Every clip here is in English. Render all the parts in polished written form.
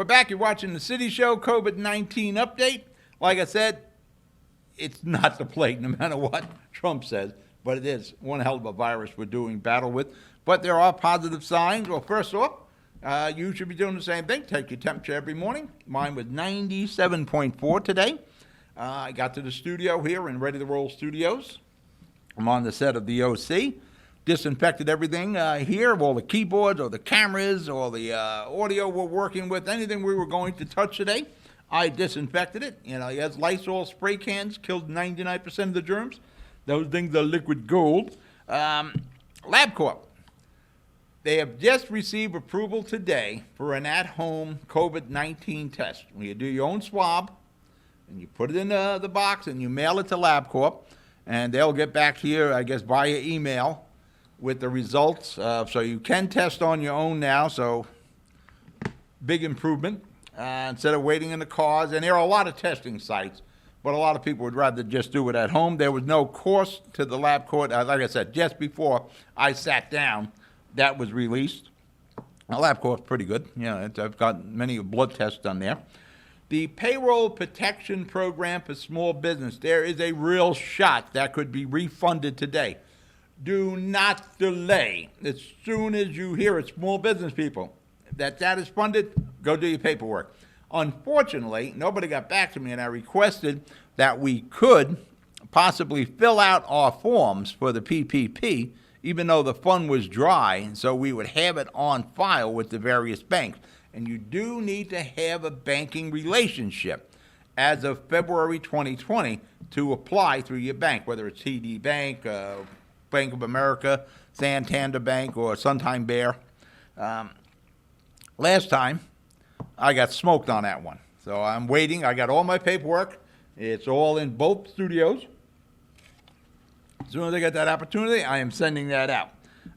We're back. You're watching the City Show COVID-19 update. Like I said, it's not the plague, no matter what Trump says, but it is one hell of a virus we're doing battle with. But there are positive signs. Well, first off, you should be doing the same thing. Take your temperature every morning. Mine was 97.4 today. I got to the studio here in Ready to Roll Studios. I'm on the set of the OC. Disinfected everything here, all the keyboards or the cameras or the audio we're working with, anything we were going to touch today. I disinfected it. You know, he has Lysol spray cans, killed 99% of the germs. Those things are liquid gold. LabCorp, they have just received approval today for an at-home COVID-19 test. When you do your own swab, and you put it in the box and you mail it to LabCorp, and they'll get back to you, I guess, via email with the results. So you can test on your own now, so big improvement. Instead of waiting in the cars, and there are a lot of testing sites, but a lot of people would rather just do it at home. There was no cost to the LabCorp. Like I said, just before I sat down, that was released. The LabCorp's pretty good. You know, I've got many blood tests done there. The Payroll Protection Program for Small Business, there is a real shot that could be refunded today. Do not delay. As soon as you hear it, small business people, that is funded, go do your paperwork. Unfortunately, nobody got back to me, and I requested that we could possibly fill out our forms for the PPP, even though the fund was dry, so we would have it on file with the various banks. And you do need to have a banking relationship as of February 2020 to apply through your bank, whether it's TD Bank, Bank of America, Santander Bank, or Suntime Bear. Last time, I got smoked on that one. So I'm waiting. I got all my paperwork. It's all in both studios. As soon as I get that opportunity, I am sending that out.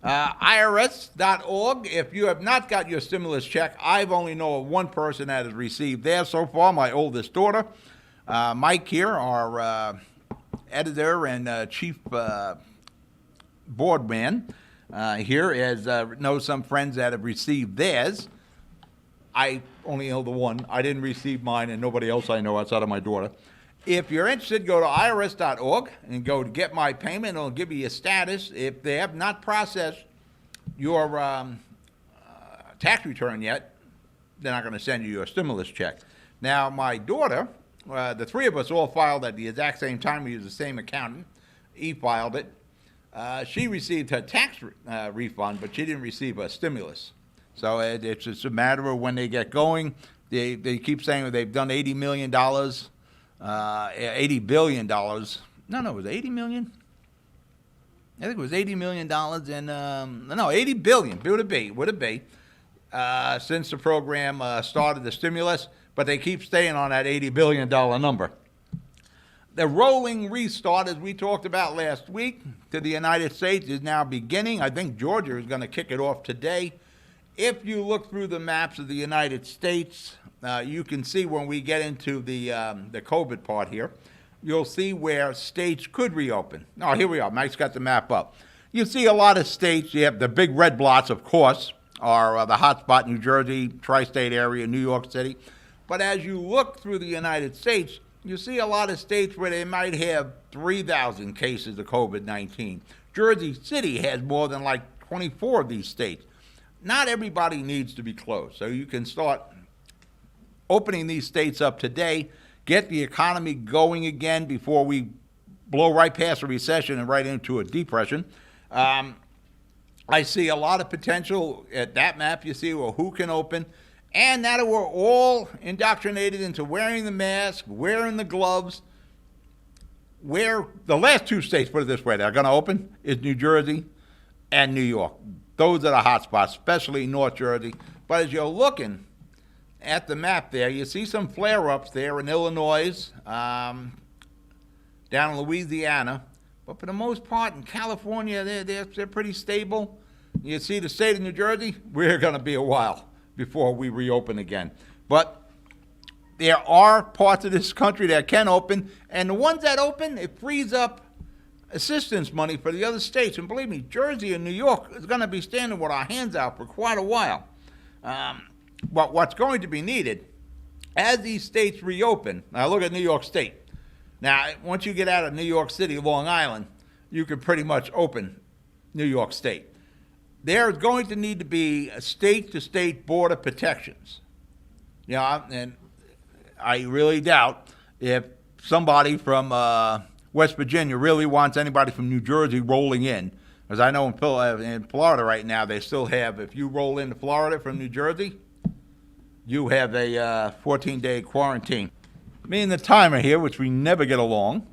IRS.org, if you have not got your stimulus check, I've only know of one person that has received theirs so far, my oldest daughter. Mike here, our editor and chief board man here, knows some friends that have received theirs. I only know the one. I didn't receive mine, and nobody else I know outside of my daughter. If you're interested, go to irs.org and go to Get My Payment. It'll give you a status. If they have not processed your tax return yet, they're not going to send you your stimulus check. Now, my daughter, the three of us all filed at the exact same time. We used the same accountant. He filed it. She received her tax refund, but she didn't receive a stimulus. So it's just a matter of when they get going. They keep saying they've done $80 million, $80 billion. No, it was $80 million. I think it was $80 million and, no, $80 billion, would it be, since the program started the stimulus, but they keep staying on that $80 billion number. The rolling restart, as we talked about last week, to the United States is now beginning. I think Georgia is going to kick it off today. If you look through the maps of the United States, you can see when we get into the COVID part here, you'll see where states could reopen. Oh, here we are. Mike's got the map up. You see a lot of states. You have the big red blots, of course, are the hotspot, New Jersey, tri-state area, New York City. But as you look through the United States, you see a lot of states where they might have 3,000 cases of COVID-19. Jersey City has more than like 24 of these states. Not everybody needs to be closed. So you can start opening these states up today, get the economy going again before we blow right past a recession and right into a depression. I see a lot of potential at that map. You see, well, who can open? And now that we're all indoctrinated into wearing the mask, wearing the gloves, where the last two states, put it this way, that are going to open is New Jersey and New York. Those are the hot spots, especially North Jersey. But as you're looking at the map there, you see some flare-ups there in Illinois, down in Louisiana. But for the most part, in California, they're pretty stable. You see the state of New Jersey, we're going to be a while before we reopen again. But there are parts of this country that can open, and the ones that open, it frees up assistance money for the other states. And believe me, Jersey and New York is going to be standing with our hands out for quite a while. what's going to be needed as these states reopen. Now look at New York State. Now, once you get out of New York City, Long Island, you can pretty much open New York State. There's going to need to be state-to-state border protections. And I really doubt if somebody from West Virginia really wants anybody from New Jersey rolling in. As I know in Florida right now, they still have, if you roll into Florida from New Jersey, you have a 14-day quarantine. Me and the timer here, which we never get along.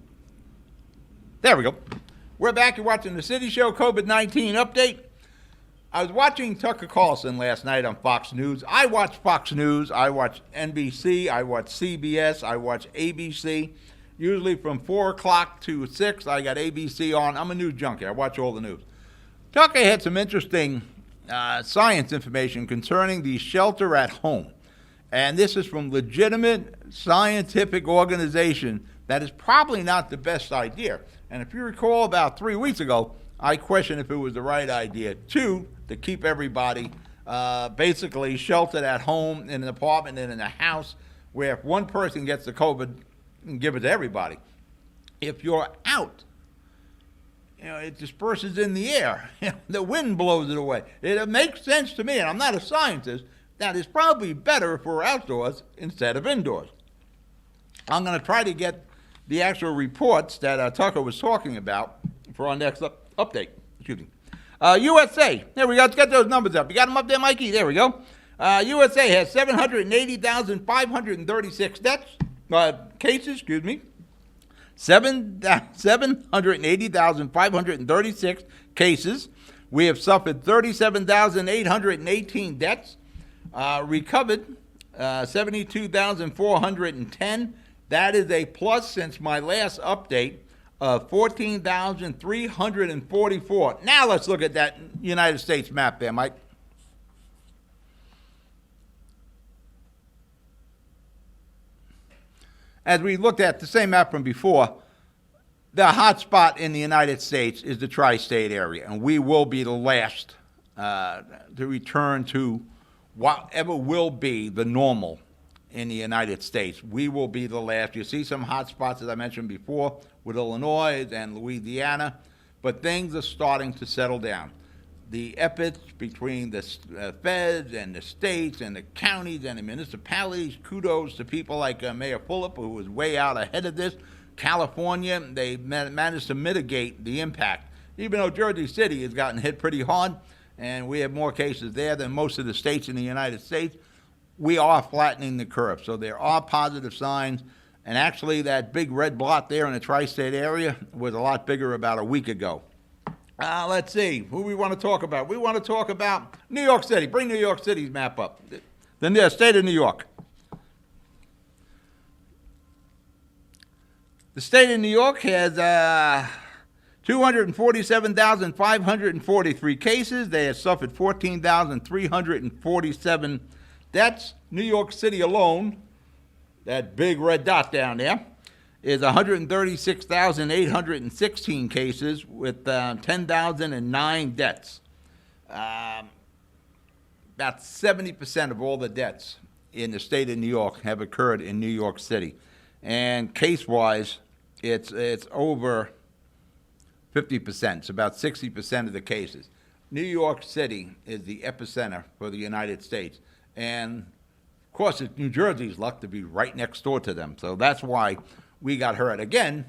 There we go. We're back. You're watching the City Show COVID-19 update. I was watching Tucker Carlson last night on Fox News. I watch Fox News. I watch NBC. I watch CBS. I watch ABC. Usually from 4 o'clock to 6, I got ABC on. I'm a news junkie. I watch all the news. Tucker had some interesting science information concerning the shelter at home. And this is from legitimate scientific organization that is probably not the best idea. And if you recall, about 3 weeks ago, I questioned if it was the right idea, to keep everybody basically sheltered at home in an apartment and in a house, where if one person gets the COVID, you can give it to everybody. If you're out, it disperses in the air. The wind blows it away. It makes sense to me, and I'm not a scientist, that it's probably better if we're outdoors instead of indoors. I'm going to try to get the actual reports that Tucker was talking about for our next update. Excuse me. USA. There we go. Let's get those numbers up. You got them up there, Mikey? There we go. USA has 780,536 cases. Excuse me. 780,536 cases. We have suffered 37,818 deaths. Recovered 72,410. That is a plus since my last update of 14,344. Now let's look at that United States map there, Mike. As we looked at the same map from before, the hot spot in the United States is the tri-state area, and we will be the last to return to whatever will be the normal in the United States. We will be the last. You see some hot spots, as I mentioned before, with Illinois and Louisiana, but things are starting to settle down. The efforts between the feds and the states and the counties and the municipalities, kudos to people like Mayor Fulop, who was way out ahead of this. California, they managed to mitigate the impact. Even though Jersey City has gotten hit pretty hard, and we have more cases there than most of the states in the United States, we are flattening the curve. So there are positive signs. And actually, that big red blot there in the tri-state area was a lot bigger about a week ago. Let's see, who we want to talk about. We want to talk about New York City. Bring New York City's map up. The state of New York. The state of New York has 247,543 cases. They have suffered 14,347 deaths. New York City alone, that big red dot down there, is 136,816 cases with 10,009 deaths. About 70% of all the deaths in the state of New York have occurred in New York City. And case-wise, it's over 50%. It's about 60% of the cases. New York City is the epicenter for the United States. And, of course, it's New Jersey's luck to be right next door to them. So that's why we got hurt. Again,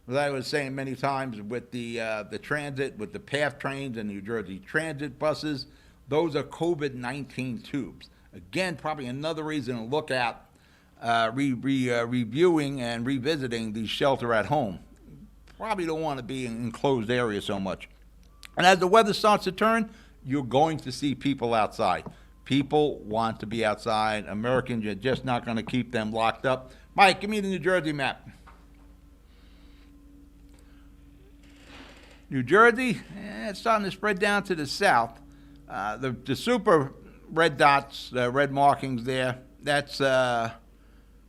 as I was saying many times, with the transit, with the PATH trains and New Jersey transit buses, those are COVID-19 tubes. Again, probably another reason to look at reviewing and revisiting the shelter at home. Probably don't want to be in enclosed areas so much. And as the weather starts to turn, you're going to see people outside. People want to be outside. Americans, you're just not going to keep them locked up. Mike, give me the New Jersey map. New Jersey, it's starting to spread down to the south. The super red dots, red markings there, that's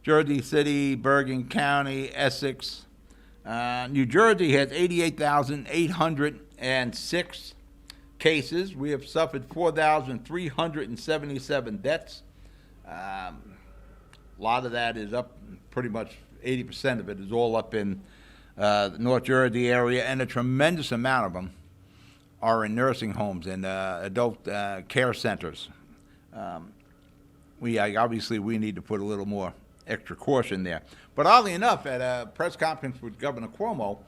Jersey City, Bergen County, Essex. New Jersey has 88,806 cases. We have suffered 4,377 deaths. A lot of that is up, pretty much 80% of it is all up in the North Jersey area, and a tremendous amount of them are in nursing homes and adult care centers. Obviously we need to put a little more extra caution there. But oddly enough, at a press conference with Governor Cuomo,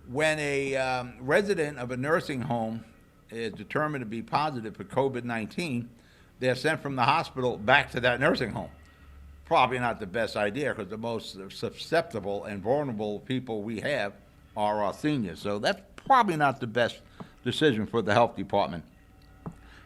when a resident of a nursing home is determined to be positive for COVID-19, they're sent from the hospital back to that nursing home. Probably not the best idea, because the most susceptible and vulnerable people we have are our seniors. So that's probably not the best decision for the health department.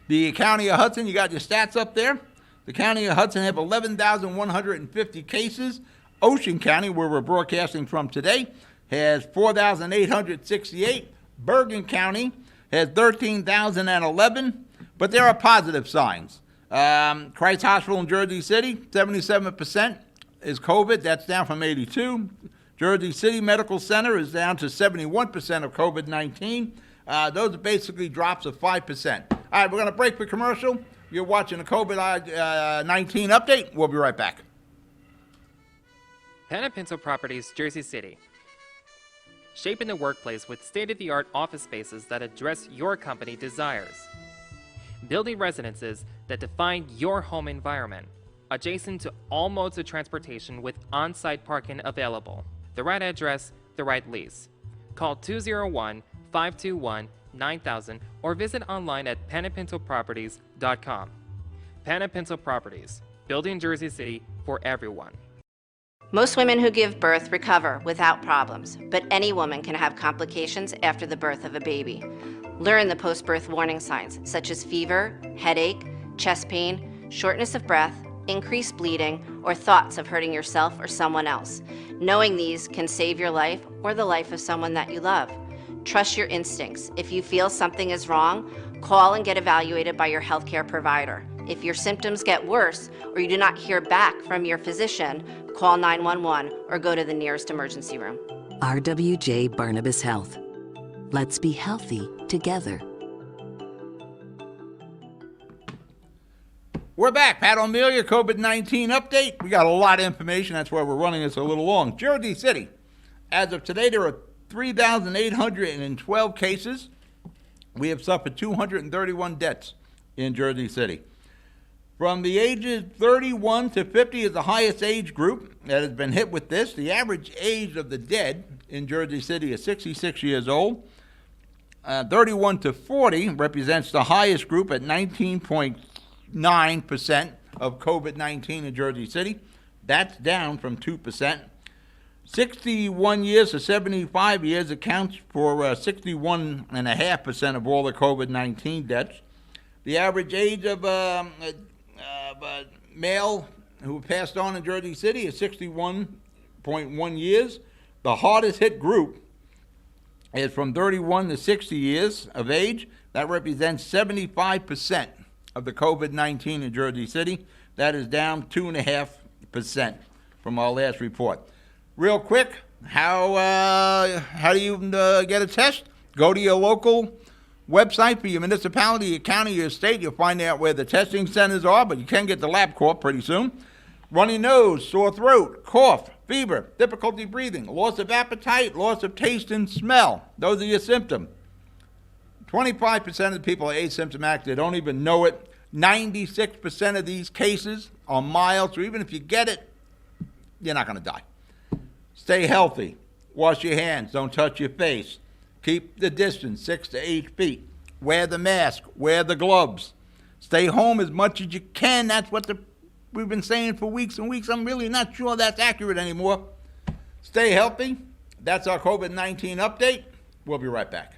The County of Hudson, you got your stats up there. The County of Hudson have 11,150 cases. Ocean County, where we're broadcasting from today, has 4,868. Bergen County has 13,011. But there are positive signs. Christ Hospital in Jersey City, 77% is COVID. That's down from 82. Jersey City Medical Center is down to 71% of COVID-19. Those are basically drops of 5%. All right, we're going to break for commercial. You're watching a COVID-19 update. We'll be right back. Pan & Pencil Properties, Jersey City. Shaping the workplace with state-of-the-art office spaces that address your company desires. Building residences that define your home environment, adjacent to all modes of transportation with on-site parking available. The right address, the right lease. Call 201-521-9000 or visit online at panandpencilproperties.com. Pan & Pencil Properties, building Jersey City for everyone. Most women who give birth recover without problems, but any woman can have complications after the birth of a baby. Learn the post-birth warning signs such as fever, headache, chest pain, shortness of breath, increased bleeding, or thoughts of hurting yourself or someone else. Knowing these can save your life or the life of someone that you love. Trust your instincts. If you feel something is wrong, call and get evaluated by your healthcare provider. If your symptoms get worse or you do not hear back from your physician, call 911 or go to the nearest emergency room. RWJ Barnabas Health. Let's be healthy together. We're back. Pat O'Melia, COVID-19 update. We got a lot of information. That's why we're running this a little long. Jersey City. As of today, there are 3,812 cases. We have suffered 231 deaths in Jersey City. From the ages 31 to 50 is the highest age group that has been hit with this. The average age of the dead in Jersey City is 66 years old. 31 to 40 represents the highest group at 19.9% of COVID-19 in Jersey City. That's down from 2%. 61 years to 75 years accounts for 61.5% of all the COVID-19 deaths. The average age of a male who passed on in Jersey City is 61.1 years. The hardest hit group is from 31 to 60 years of age. That represents 75% of the COVID-19 in Jersey City. That is down 2.5% from our last report. Real quick, how do you get a test? Go to your local website for your municipality, your county, your state. You'll find out where the testing centers are, but you can get the LabCorp pretty soon. Runny nose, sore throat, cough, fever, difficulty breathing, loss of appetite, loss of taste and smell. Those are your symptoms. 25% of the people are asymptomatic. They don't even know it. 96% of these cases are mild, so even if you get it, you're not going to die. Stay healthy. Wash your hands. Don't touch your face. Keep the distance, 6 to 8 feet. Wear the mask. Wear the gloves. Stay home as much as you can. That's what we've been saying for weeks and weeks. I'm really not sure that's accurate anymore. Stay healthy. That's our COVID-19 update. We'll be right back.